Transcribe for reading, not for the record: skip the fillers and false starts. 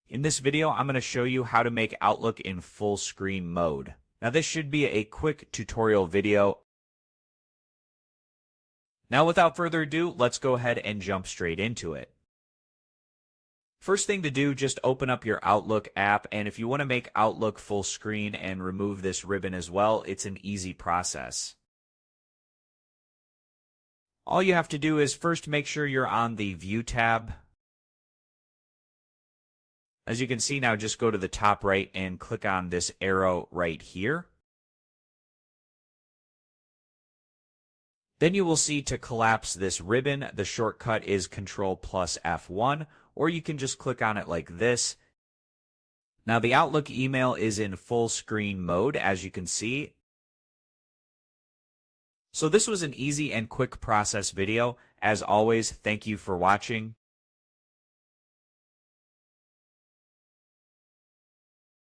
In this video, I'm going to show you how to make Outlook in full screen mode. Now this should be a quick tutorial video. Now without further ado, let's go ahead and jump straight into it. First thing to do, just open up your Outlook app, and if you want to make Outlook full screen and remove this ribbon as well, it's an easy process. All you have to do is first make sure you're on the View tab. As you can see now, just go to the top right and click on this arrow right here. Then you will see to collapse this ribbon, the shortcut is Control plus F1, or you can just click on it like this. Now the Outlook email is in full screen mode, as you can see. So this was an easy and quick process video. As always, thank you for watching.